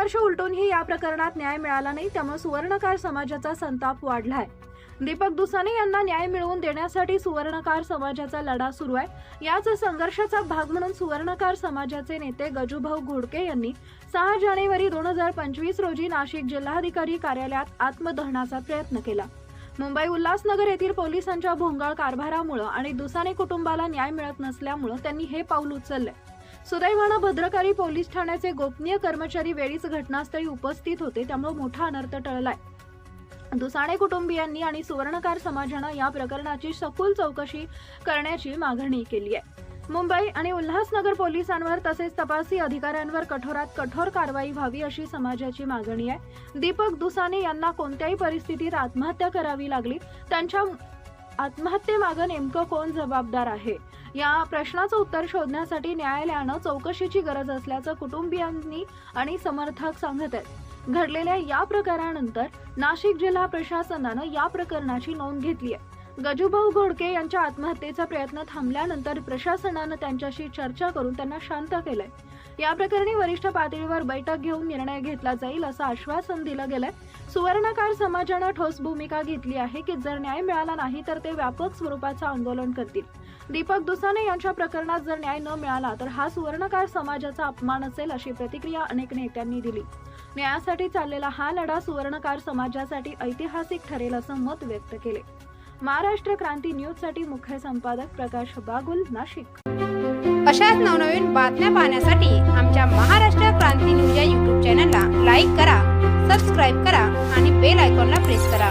वर्ष उलटूनही या प्रकरणात न्याय मिळाला नाही, त्यामुळे सुवर्णकार समाजाचा संताप वाढलाय। दीपक दुसाने यांना न्याय मिळवून देण्यासाठी सुवर्णकार समाजाचा लढा सुरू आहे। याच संघर्षाचा भाग म्हणून सुवर्णकार समाजाचे नेते गजूभाऊ घोडके यांनी 6 जानेवारी 2025 रोजी नाशिक जिल्हाधिकारी कार्यालयात आत्मदहनाचा प्रयत्न केला। मुंबई उल्हासनगर येथील पोलिसांच्या भोंगळ कारभारामुळे आणि दुसाने कुटुंबाला न्याय मिळत नसल्यामुळे त्यांनी हे पाऊल उचलले। सुदैवाने भद्रकाली पोलीस ठाण्याचे गोपनीय कर्मचारी वेळीच घटनास्थळी उपस्थित होते, त्यामुळे मोठा अनर्थ टळलाय। दुसाने कुटुंबियांनी आणि सुवर्णकार समाजाने या प्रकरणाची सखोल चौकशी करण्याची मागणी केली आहे। मुंबई आणि उल्हासनगर पोलिसांवर तसेच तपासी अधिकाऱ्यांवर कठोरात कठोर कारवाई व्हावी अशी समाजाची मागणी आहे। दीपक दुसाने यांना कोणत्याही परिस्थितीत आत्महत्या करावी लागली, त्यांच्या आत्महत्येमागे नेमकं कोण जबाबदार आहे या प्रश्नाचं उत्तर शोधण्यासाठी न्यायालयानं चौकशीची गरज असल्याचं कुटुंबियांनी आणि समर्थक सांगत आहेत। घडलेल्या या प्रकारानंतर नाशिक जिल्हा प्रशासनानं या प्रकरणाची नोंद घेतली आहे। गजूभाऊ घोडके यांच्या आत्महत्येचा प्रयत्न थांबल्यानंतर प्रशासनानं त्यांच्याशी चर्चा करून त्यांना शांत केलंय। या प्रकरणी वरिष्ठ पातळीवर बैठक घेऊन निर्णय घेतला जाईल असं आश्वासन दिलं गेलंय। सुवर्णकार समाजानं ठोस भूमिका घेतली आहे की जर न्याय मिळाला नाही तर ते व्यापक स्वरूपाचं आंदोलन करतील। दीपक दुसाने यांच्या प्रकरणात जर न्याय न मिळाला तर हा सुवर्णकार समाजाचा अपमान असेल अशी प्रतिक्रिया अनेक नेत्यांनी दिली। न्यायासाठी चाललेला हा लढा सुवर्णकार समाजासाठी ऐतिहासिक ठरेल असं मत व्यक्त केले। महाराष्ट्र क्रांती न्यूज साठी मुख्य संपादक प्रकाश बागुल, नाशिक। अशाच नवनवीन बातम्या पाहण्यासाठी आमच्या महाराष्ट्र क्रांती न्यूज या YouTube चॅनलला लाईक करा, सबस्क्राईब करा आणि बेल आयकॉनला प्रेस करा।